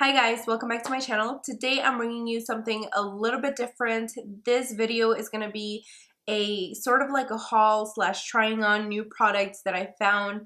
Hi guys, welcome back to my channel. Today I'm bringing you something a little bit different. This video is going to be a sort of like a haul slash trying on new products that I found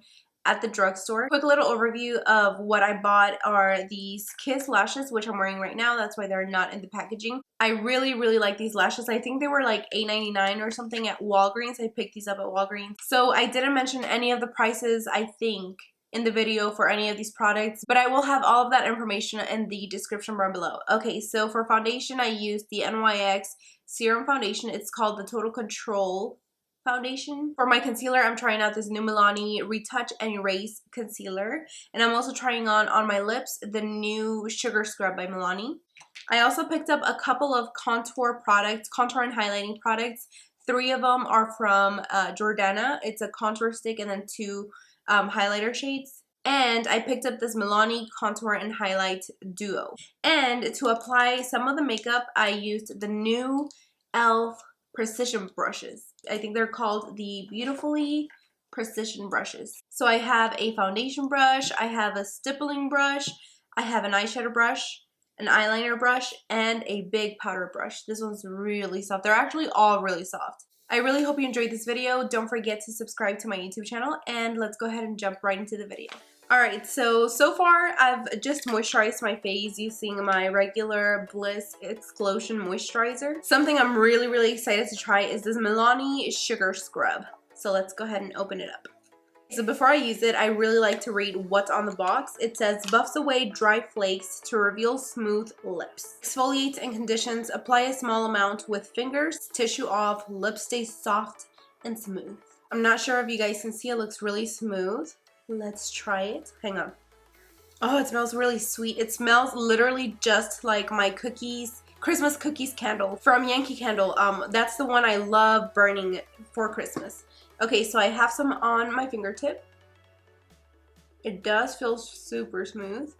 at the drugstore. Quick little overview of what I bought are these Kiss lashes, which I'm wearing right now. That's why they're not in the packaging. I really like these lashes. I think they were like $8.99 or something at Walgreens. I picked these up at Walgreens. So I didn't mention any of the prices, I think, in the video for any of these products, but I will have all of that information in the description bar below. Okay, so for foundation, I used the NYX Serum Foundation. It's called the Total Control Foundation. For my concealer, I'm trying out this new Milani Retouch and Erase Concealer, and I'm also trying on my lips the new Sugar Scrub by Milani. I also picked up a couple of contour products, contour and highlighting products. 3 of them are from Jordana. It's a contour stick and then 2 highlighter shades. And I picked up this Milani Contour and Highlight Duo. And to apply some of the makeup, I used the new e.l.f. Precision brushes. I think they're called the Beautifully Precision brushes. So I have a foundation brush, I have a stippling brush, I have an eyeshadow brush, an eyeliner brush, and a big powder brush. This one's really soft. They're actually all really soft. I really hope you enjoyed this video. Don't forget to subscribe to my YouTube channel, and let's go ahead and jump right into the video. Alright, so far I've just moisturized my face using my regular Bliss Explosion Moisturizer. Something I'm really excited to try is this Milani Sugar Scrub. So let's go ahead and open it up. So before I use it, I really like to read what's on the box. It says, buffs away dry flakes to reveal smooth lips. Exfoliates and conditions. Apply a small amount with fingers. Tissue off. Lips stay soft and smooth. I'm not sure if you guys can see. It looks really smooth. Let's try it. Hang on. Oh, it smells really sweet. It smells literally just like my cookies, Christmas cookies candle from Yankee Candle. That's the one I love burning for Christmas. Okay, so I have some on my fingertip. It does feel super smooth.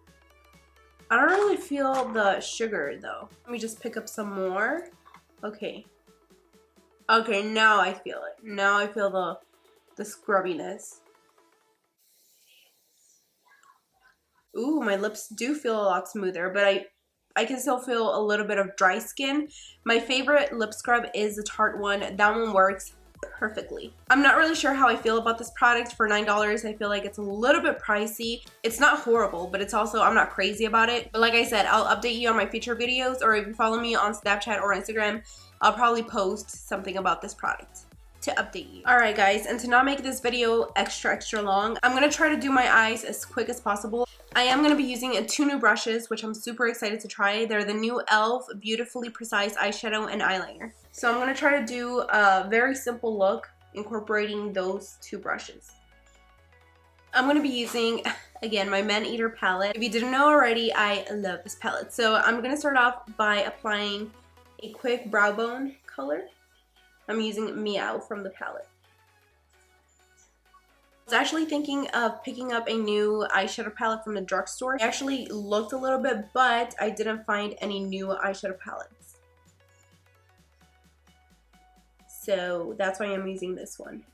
I don't really feel the sugar though. Let me just pick up some more. Okay. Okay, now I feel it. Now I feel the scrubbiness. Ooh, my lips do feel a lot smoother, but I can still feel a little bit of dry skin. My favorite lip scrub is the Tarte one. That one works perfectly. I'm not really sure how I feel about this product. For $9, I feel like it's a little bit pricey. It's not horrible, but it's also, I'm not crazy about it. But like I said, I'll update you on my future videos, or if you follow me on Snapchat or Instagram, I'll probably post something about this product to update you. Alright guys, and to not make this video extra long, I'm going to try to do my eyes as quick as possible. I am going to be using 2 new brushes, which I'm super excited to try. They're the new e.l.f. Beautifully Precise Eyeshadow and Eyeliner. So I'm going to try to do a very simple look, incorporating those 2 brushes. I'm going to be using, again, my Man Eater palette. If you didn't know already, I love this palette. So I'm going to start off by applying a quick brow bone color. I'm using Meow from the palette. I was actually thinking of picking up a new eyeshadow palette from the drugstore. I actually looked a little bit, but I didn't find any new eyeshadow palettes. So that's why I'm using this one.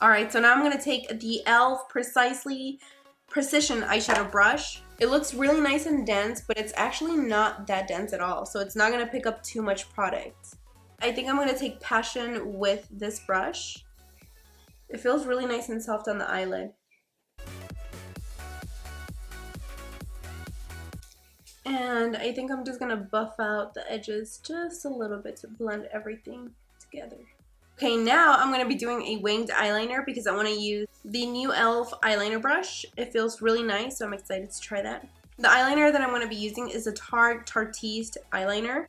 Alright, so now I'm going to take the e.l.f. Precision eyeshadow brush. It looks really nice and dense, but it's actually not that dense at all, so it's not going to pick up too much product. I think I'm going to take Passion with this brush. It feels really nice and soft on the eyelid. And I think I'm just going to buff out the edges just a little bit to blend everything together. Okay, now I'm going to be doing a winged eyeliner because I want to use the new e.l.f. eyeliner brush. It feels really nice, so I'm excited to try that. The eyeliner that I'm going to be using is a Tarteist eyeliner.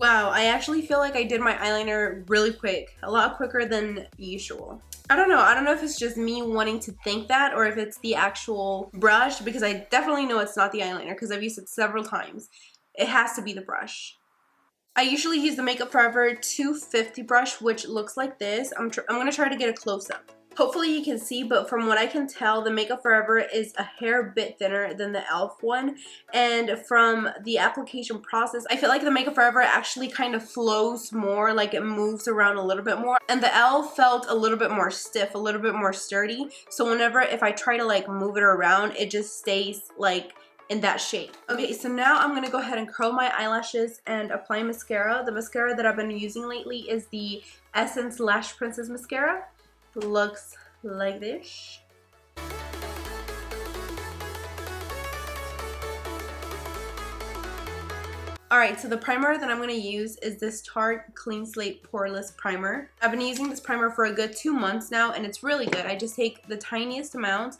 Wow, I actually feel like I did my eyeliner really quick, a lot quicker than usual. I don't know if it's just me wanting to think that or if it's the actual brush, because I definitely know it's not the eyeliner because I've used it several times. It has to be the brush. I usually use the Makeup Forever 250 brush, which looks like this. I'm going to try to get a close-up. Hopefully you can see, but from what I can tell, the Makeup Forever is a hair bit thinner than the e.l.f. one. And from the application process, I feel like the Makeup Forever actually kind of flows more, like it moves around a little bit more. And the e.l.f. felt a little bit more stiff, a little bit more sturdy. So whenever, if I try to like move it around, it just stays like in that shape. Okay, so now I'm gonna go ahead and curl my eyelashes and apply mascara. The mascara that I've been using lately is the Essence Lash Princess Mascara. Looks like this. Alright, so the primer that I'm going to use is this Tarte Clean Slate Poreless Primer. I've been using this primer for a good 2 months now, and it's really good. I just take the tiniest amount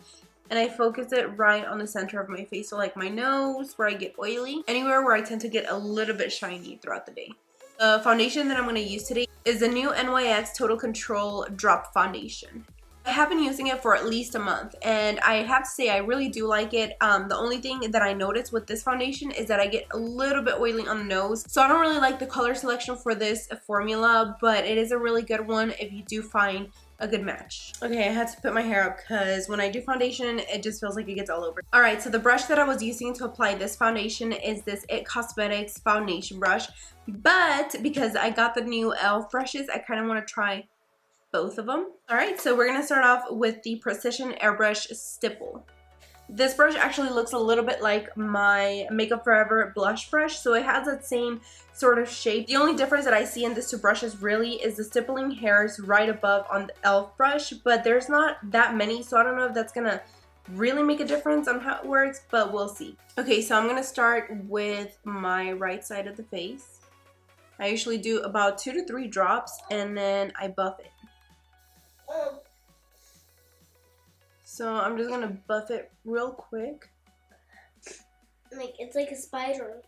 and I focus it right on the center of my face. So like my nose, where I get oily, anywhere where I tend to get a little bit shiny throughout the day. The foundation that I'm going to use today is the new NYX Total Control Drop Foundation. I have been using it for at least a month, and I have to say I really do like it. The only thing that I noticed with this foundation is that I get a little bit oily on the nose, so I don't really like the color selection for this formula, but it is a really good one if you do find a good match. Okay, I had to put my hair up because when I do foundation, it just feels like it gets all over. Alright, so the brush that I was using to apply this foundation is this IT Cosmetics foundation brush, but because I got the new e.l.f. brushes, I kind of want to try both of them. Alright, so we're going to start off with the Precision Airbrush Stipple. This brush actually looks a little bit like my Makeup Forever blush brush, so it has that same sort of shape. The only difference that I see in these two brushes really is the stippling hairs right above on the e.l.f. brush, but there's not that many, so I don't know if that's going to really make a difference on how it works, but we'll see. Okay, so I'm going to start with my right side of the face. I usually do about 2 to 3 drops, and then I buff it. So I'm just gonna buff it real quick. Like it's like a spider.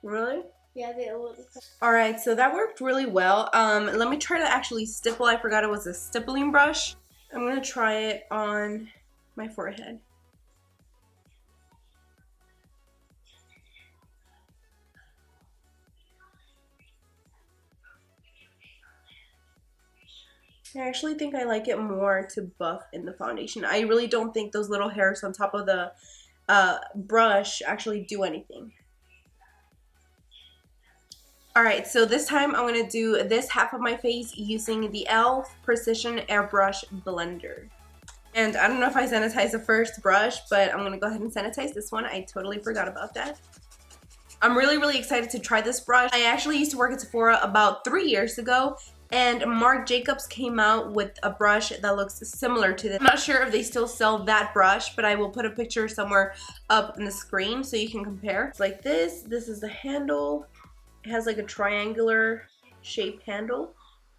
Really? Yeah, they all. Alright, so that worked really well. Let me try to actually stipple. I forgot it was a stippling brush. I'm gonna try it on my forehead. I actually think I like it more to buff in the foundation. I really don't think those little hairs on top of the brush actually do anything. Alright, so this time I'm going to do this half of my face using the e.l.f. Precision Airbrush Blender. And I don't know if I sanitized the first brush, but I'm going to go ahead and sanitize this one. I totally forgot about that. I'm really excited to try this brush. I actually used to work at Sephora about 3 years ago, and Marc Jacobs came out with a brush that looks similar to this. I'm not sure if they still sell that brush, but I will put a picture somewhere up on the screen so you can compare. It's like this. This is the handle. It has like a triangular shaped handle.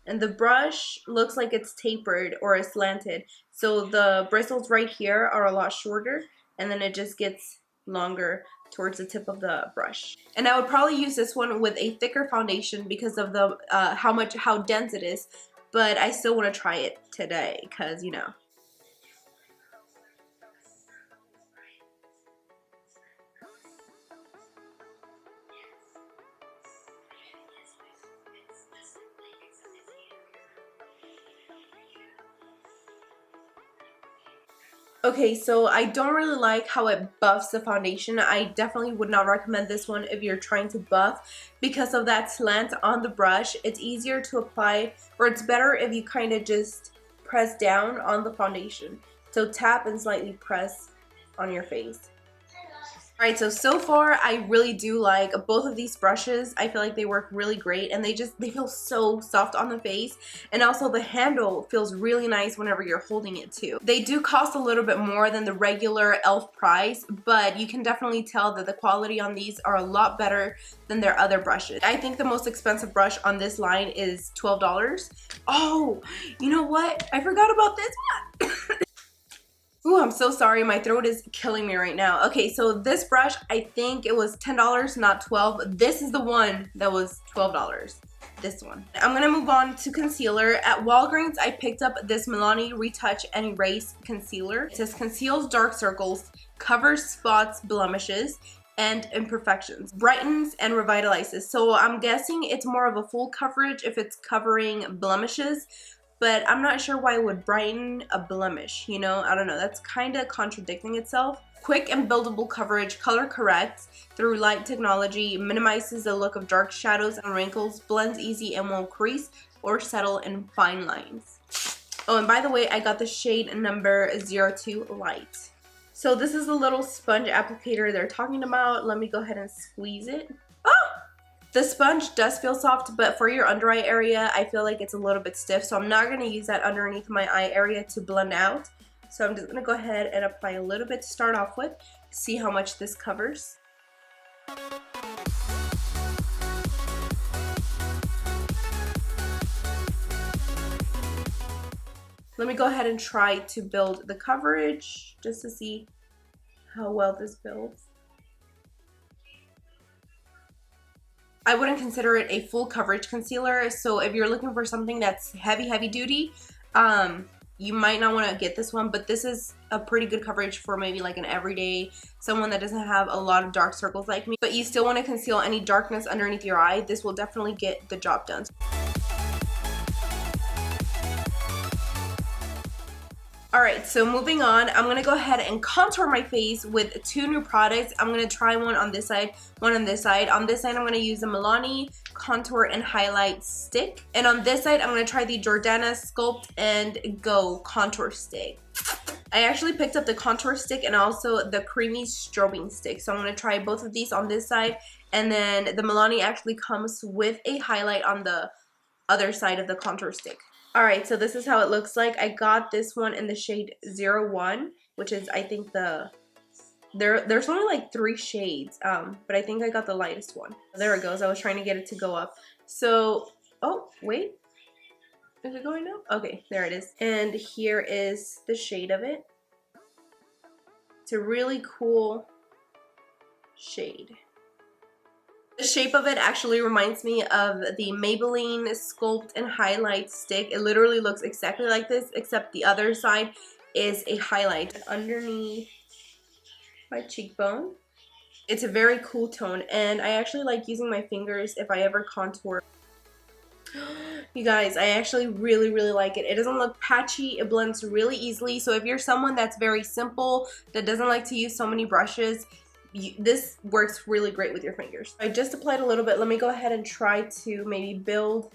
And the brush looks like it's tapered or slanted. So the bristles right here are a lot shorter, and then it just gets longer towards the tip of the brush. And I would probably use this one with a thicker foundation because of the how dense it is, but I still want to try it today because, you know. Okay, so I don't really like how it buffs the foundation. I definitely would not recommend this one if you're trying to buff because of that slant on the brush. It's easier to apply, or it's better if you kind of just press down on the foundation. So tap and slightly press on your face. Alright, so far I really do like both of these brushes. I feel like they work really great, and they feel so soft on the face, and also the handle feels really nice whenever you're holding it too. They do cost a little bit more than the regular e.l.f. price, but you can definitely tell that the quality on these are a lot better than their other brushes. I think the most expensive brush on this line is $12. Oh, you know what? I forgot about this one. Ooh, I'm so sorry. My throat is killing me right now. Okay, so this brush, I think it was $10, not $12. This is the one that was $12. This one. I'm going to move on to concealer. At Walgreens, I picked up this Milani Retouch and Erase Concealer. It says conceals dark circles, covers spots, blemishes, and imperfections, brightens and revitalizes. So I'm guessing it's more of a full coverage if it's covering blemishes. but I'm not sure why it would brighten a blemish, you know? I don't know, that's kind of contradicting itself. Quick and buildable coverage, color corrects through light technology, minimizes the look of dark shadows and wrinkles, blends easy and won't crease or settle in fine lines. Oh, and by the way, I got the shade number 02 Light. So this is the little sponge applicator they're talking about. Let me go ahead and squeeze it. Oh! The sponge does feel soft, but for your under eye area, I feel like it's a little bit stiff, so I'm not going to use that underneath my eye area to blend out. So I'm just going to go ahead and apply a little bit to start off with, see how much this covers. Let me go ahead and try to build the coverage just to see how well this builds. I wouldn't consider it a full coverage concealer, so if you're looking for something that's heavy duty, you might not want to get this one, but this is a pretty good coverage for maybe like an everyday, someone that doesn't have a lot of dark circles like me, but you still want to conceal any darkness underneath your eye. This will definitely get the job done. Alright, so moving on, I'm going to go ahead and contour my face with two new products. I'm going to try one on this side, one on this side. On this side, I'm going to use the Milani Contour and Highlight Stick. And on this side, I'm going to try the Jordana Sculpt and Go Contour Stick. I actually picked up the contour stick and also the creamy strobing stick. So I'm going to try both of these on this side. And then the Milani actually comes with a highlight on the other side of the contour stick. Alright, so this is how it looks like. I got this one in the shade 01, which is, I think, there's only like 3 shades, but I think I got the lightest one. There it goes. I was trying to get it to go up. So, oh, wait. Is it going up? Okay, there it is. And here is the shade of it. It's a really cool shade. The shape of it actually reminds me of the Maybelline Sculpt and Highlight Stick. It literally looks exactly like this, except the other side is a highlight underneath my cheekbone. It's a very cool tone, and I actually like using my fingers if I ever contour. You guys, I actually really like it. It doesn't look patchy. It blends really easily. So if you're someone that's very simple, that doesn't like to use so many brushes, this works really great with your fingers. I just applied a little bit. Let me go ahead and try to maybe build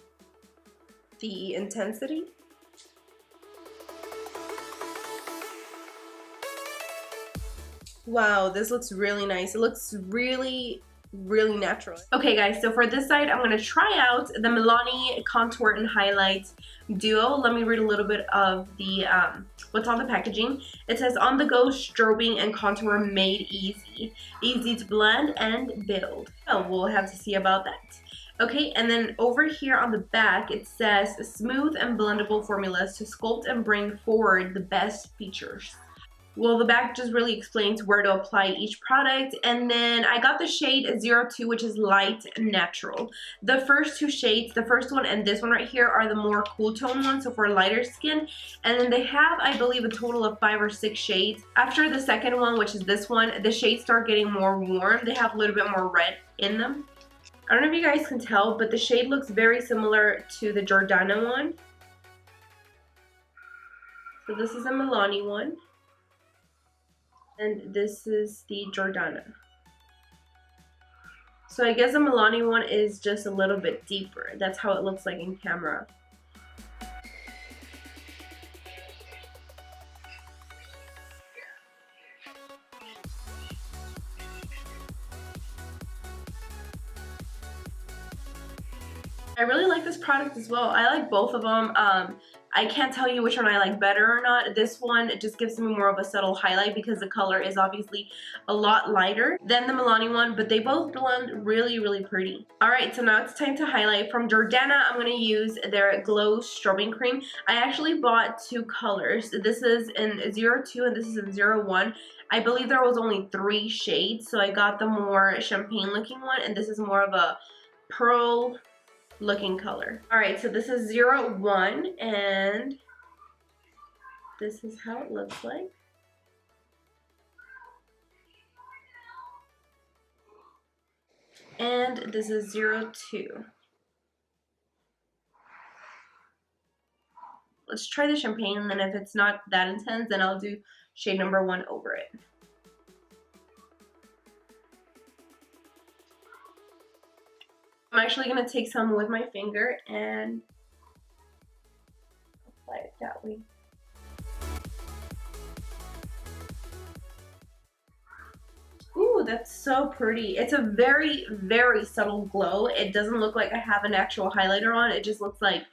the intensity. Wow, this looks really nice. It looks really natural. Okay guys, so for this side, I'm going to try out the Milani Contour and Highlight Duo. Let me read a little bit of the what's on the packaging. It says, on the go strobing and contour made easy. Easy to blend and build. Oh, we'll have to see about that. Okay, and then over here on the back, it says, smooth and blendable formulas to sculpt and bring forward the best features. Well, the back just really explains where to apply each product. And then I got the shade 02, which is light natural. The first 2 shades, the first one and this one right here, are the more cool tone ones, so for lighter skin. And then they have, I believe, a total of 5 or 6 shades. After the second one, which is this one, the shades start getting more warm. They have a little bit more red in them. I don't know if you guys can tell, but the shade looks very similar to the Jordana one. So this is a Milani one. And this is the Jordana. So I guess the Milani one is just a little bit deeper. That's how it looks like in camera. I really like this product as well. I like both of them. I can't tell you which one I like better or not. This one, it just gives me more of a subtle highlight because the color is obviously a lot lighter than the Milani one, but they both blend really pretty. Alright, so now it's time to highlight. From Jordana, I'm going to use their Glow Strobing Cream. I actually bought 2 colors. This is in 02 and this is in 01. I believe there was only 3 shades, so I got the more champagne looking one, and this is more of a pearl looking color. Alright, so this is 01 and this is how it looks like. And this is 02. let's try the champagne, and then if it's not that intense, then I'll do shade number 1 over it. I'm actually going to take some with my finger and apply it that way. Ooh, that's so pretty. It's a very, very subtle glow. It doesn't look like I have an actual highlighter on. It just looks like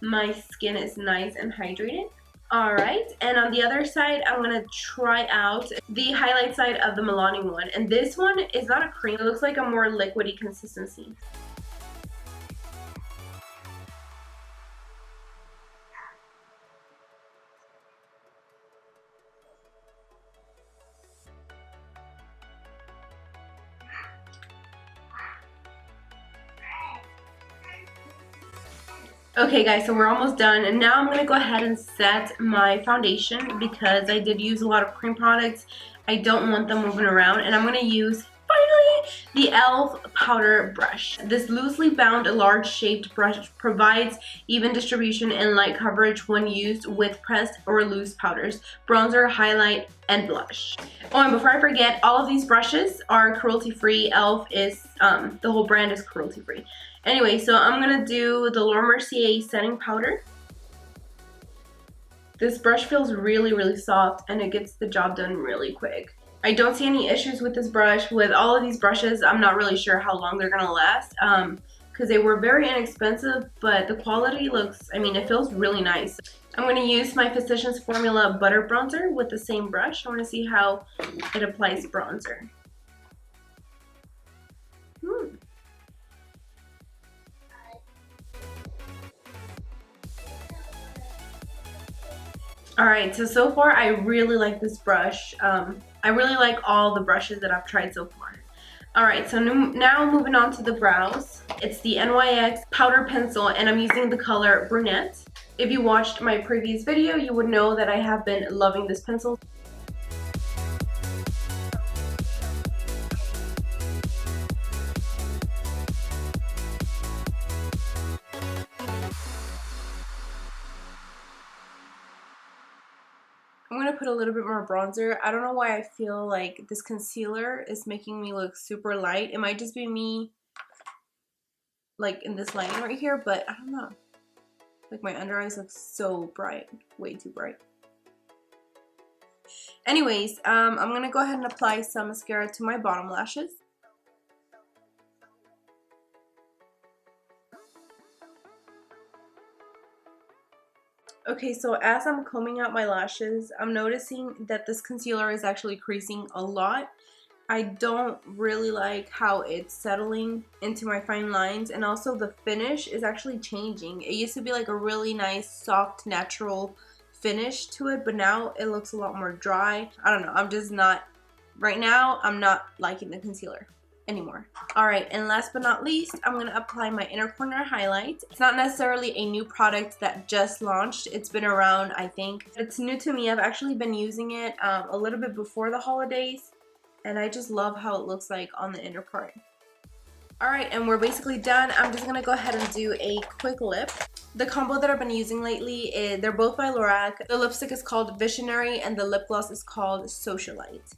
my skin is nice and hydrated. Alright, and on the other side, I'm going to try out the highlight side of the Milani one. And this one is not a cream. It looks like a more liquidy consistency. Okay guys, so we're almost done, and now I'm going to go ahead and set my foundation because I did use a lot of cream products. I don't want them moving around, and I'm going to use, finally, the e.l.f. powder brush. This loosely bound, large shaped brush provides even distribution and light coverage when used with pressed or loose powders, bronzer, highlight, and blush. Oh, and before I forget, all of these brushes are cruelty-free. e.l.f. is, the whole brand is cruelty-free. Anyway, so I'm going to do the Mercier setting powder. This brush feels really, really soft, and it gets the job done really quick. I don't see any issues with this brush. With all of these brushes, I'm not really sure how long they're going to last because they were very inexpensive, but the quality looks, I mean, it feels really nice. I'm going to use my Physicians Formula Butter Bronzer with the same brush. I want to see how it applies bronzer. Alright, so far I really like this brush. I really like all the brushes that I've tried so far. Alright, so now moving on to the brows. It's the NYX powder pencil, and I'm using the color Brunette. If you watched my previous video, you would know that I have been loving this pencil. I'm going to put a little bit more bronzer. I don't know why I feel like this concealer is making me look super light. It might just be me, like, in this lighting right here, but I don't know. Like, my under eyes look so bright. Way too bright. Anyways, I'm going to go ahead and apply some mascara to my bottom lashes. Okay, so as I'm combing out my lashes, I'm noticing that this concealer is actually creasing a lot. I don't really like how it's settling into my fine lines, and also the finish is actually changing. It used to be like a really nice, soft, natural finish to it, but now it looks a lot more dry. I don't know, I'm just not, right now, I'm not liking the concealer anymore. Alright, and last but not least, I'm going to apply my inner corner highlight. It's not necessarily a new product that just launched. It's been around, I think. It's new to me. I've actually been using it a little bit before the holidays, and I just love how it looks like on the inner part. Alright, and we're basically done. I'm just going to go ahead and do a quick lip. The combo that I've been using lately, they're both by Lorac. The lipstick is called Visionary, and the lip gloss is called Socialite.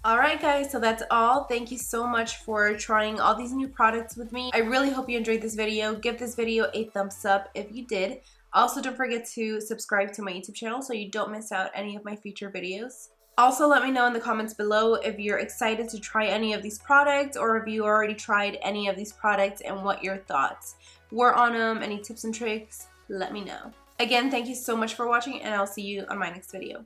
Alright guys, so that's all. Thank you so much for trying all these new products with me. I really hope you enjoyed this video. Give this video a thumbs up if you did. Also, don't forget to subscribe to my YouTube channel so you don't miss out any of my future videos. Also, let me know in the comments below if you're excited to try any of these products, or if you already tried any of these products and what your thoughts were on them. Any tips and tricks, let me know. Again, thank you so much for watching, and I'll see you on my next video.